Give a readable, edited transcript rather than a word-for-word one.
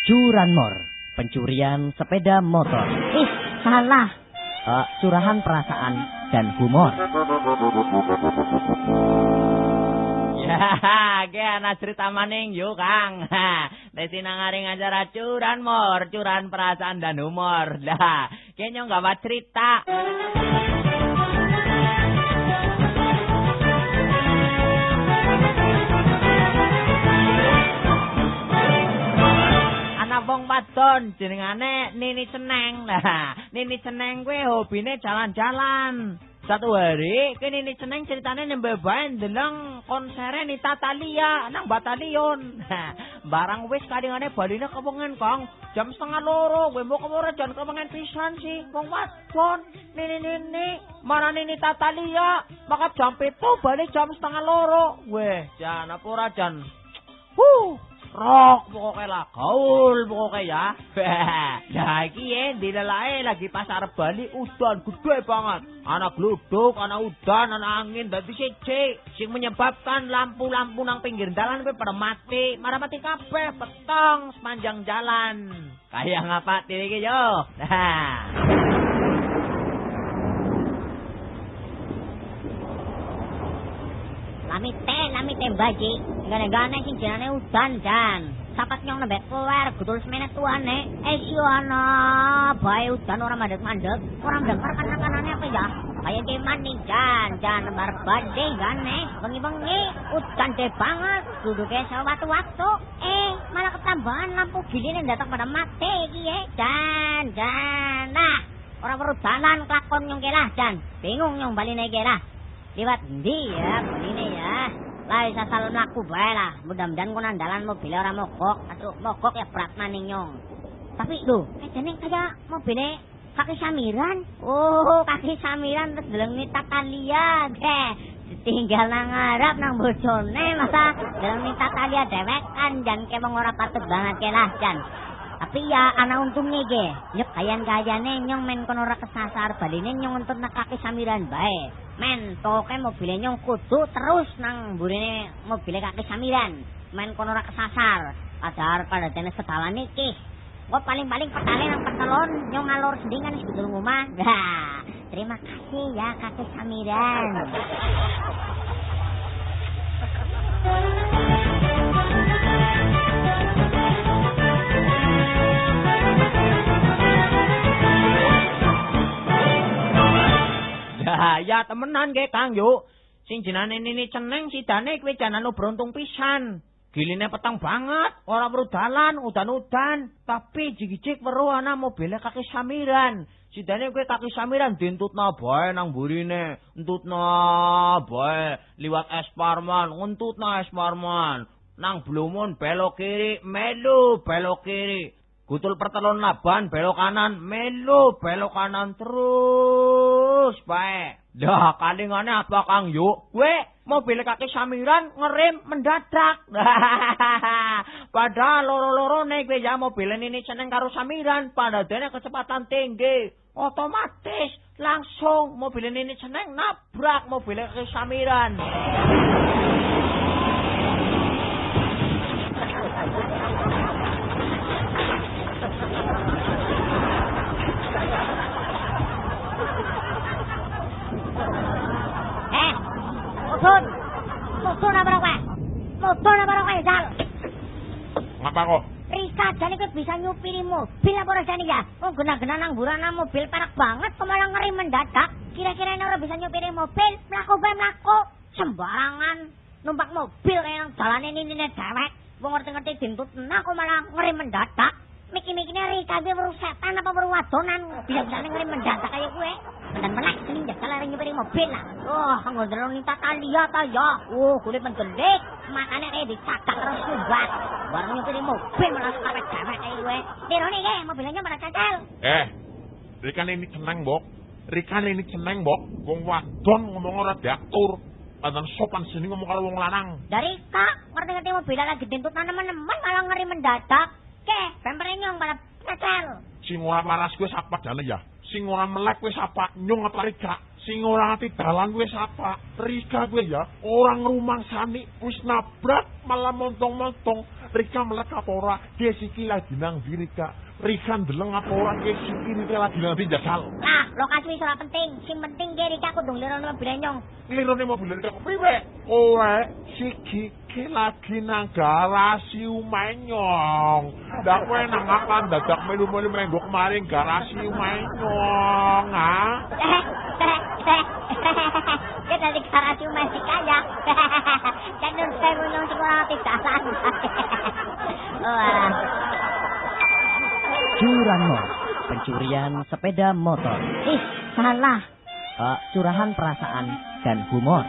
Curanmor, pencurian sepeda motor. Ih, salah. Curahan perasaan dan humor. Ya, ge ana cerita maning yuk Kang. Desi nangaring acara Curanmor, curahan perasaan dan humor. Dah, kayaknya nggak mau cerita. Wong wadon jenengane Nini Ceneng. Nah, Nini Ceneng kuwi hobine jalan-jalan. Satu hari ke Nini Ceneng ceritane nembe bae ndeleng konsere Nita Thalia nang Batalion. Barang wis kadingane baline kepengen Kang. Jam 1:30 kowe mau kemore jan kepengen pisan sih. Wong wadon Nini marane Nita Thalia maka jam 7 balik jam 1:30. Weh, jan apa ora jan. Rok pokoknya lah, gaul pokoknya ya. Ya iki ya, dilelae lagi pasar Bali udan gede banget. Ana gluduk, ana udan, ana angin dadi siji. Sing menyebabkan lampu-lampu nang pinggir dalan kuwi pada mati. Marah mati kabeh petang sepanjang jalan. Kayak ngapa iki yo. Nah. Lamite baji. Gane-gane sing jenenge udan jan. Sapat nyong nembek keluar gudul semene tuane. Si ana bae udan ora mandeg-mandeg. Ora denger kanan-kanane apa ya? Kaya ki maning jan lembar badhe gane. Bengi-bengi udan de banget. Duduke sewaktu-waktu. Malah ketambahan lampu giline datang pada mati iki jan. Nah, ora perlu dalan klakon nyong kelah jan. Bingung nyong baline kelah. Liwat ndi ya begini ya. Lah isa salon laku bae lah. Mudah-mudahan kono andalan mobil ora mogok. Aduh, mogok ya berat maning nyong. Tapi lho, kayane kaya mobilnya Kaki Samiran. Oh, Kaki Samiran terus deleng Nita Thalia. Ditinggal nang ngarep nang bojone masa deleng Nita Thalia dewekan jan kemong ora patut banget kelah jan. Tapi ya ana untungnya ge. Nyep kayan-kayane nyong men kono ora kesasar baline nyong untuk nak Kaki Samiran bae. Men toke mobilnya nyong kudu terus nang burine mobilnya Kaki Samiran. Men kono ora kesasar. Padahal pada dene sedalan iki. Gua paling-paling petale nang petelon nyong ngalor sendingan wis kudu ngomah. Nah, terima kasih ya Kaki Samiran. Ya temenan ge Kang yuk. Sing jenane Nini Ceneng sidane kuwi janane beruntung pisan. Giline petang banget, ora perlu dalan, udan-udan, tapi jig-jig weruh ana mobilnya Kaki Samiran. Sidane kuwi Kaki Samiran dintutna bae nang burine, entutna bae liwat Es Parman, ngentutna Es Parman. Nang Blumun belok kiri, melu belok kiri. Gutul pertelon Laban belok kanan, melu belok kanan terus bae. Dah kalingane apa Kang yuk? Kowe mobil Kaki Samiran ngerem mendadak. Padahal loro-lorone kowe ya mobil Nini Ceneng karo Samiran pada dene kecepatan tinggi. Otomatis langsung mobil Nini Ceneng nabrak mobil Kaki Samiran. Motor apa kowe, Jal? Ngapa kok? Rika jane kowe bisa nyupiri mobil apa jane ya? Oh, gena-gena nang burana mobil perak banget kok malah ngeri mendadak. Kira-kira ora bisa nyupiri mobil, mlaku bae mlaku. Sembarangan numpak mobil kaya nang dalane nine dewek. Wong ngerti-ngerti dintut kok malah ngeri mendadak. Miki-mikine Rika iki weruh setan apa weruh wadonan bisa-bisane ngeri mendadak kaya kowe. Dan melek sini jaga lari nyupiri mobil lah. Oh, ngodrong Nita Thalia ta ya. Oh, kulit menggelik. Makanya kayak dicakak terus subat. Baru nyupiri mobil malah sampai dewek kayak gue. Dironi ke, mobilnya pada cacel. Rika Nini Ceneng, Bok. Rika Nini Ceneng, Bok. Wong wadon ngomong ora diatur. Padahal sopan sini ngomong karo wong lanang. Dari Kak, ngerti-ngerti mobilnya lagi dintut teman-teman malah ngeri mendadak. Ke, bempernya nyong pada cacel. Sing ora waras gue sapa jane ya. Sing ora melek wis apa nyong apa Rika. Sing ora ati dalan wis apa? Rika gue ya, orang rumah sani wis nabrak malah montong-montong. Rika melek apa ora? Gesiki lagi nang Rika. Rika ndeleng apa ora? Gesiki lagi nang jajal. Lah, lokasi wis ora penting. Sing penting ge Rika kudu nglirono mobil nyong. Nglirone mobil Rika piye? Kowe siki lagi nang garasi omahe nyong. Ndak kowe nang akan dadak melu-melu menggo kemarin garasi omahe nyong, ha? Kita di garasi masih kaya. Dan nun sewu nyong sing ora ati dalan. Wah. Curanmor, pencurian sepeda motor. Ih, salah. Curahan perasaan dan humor.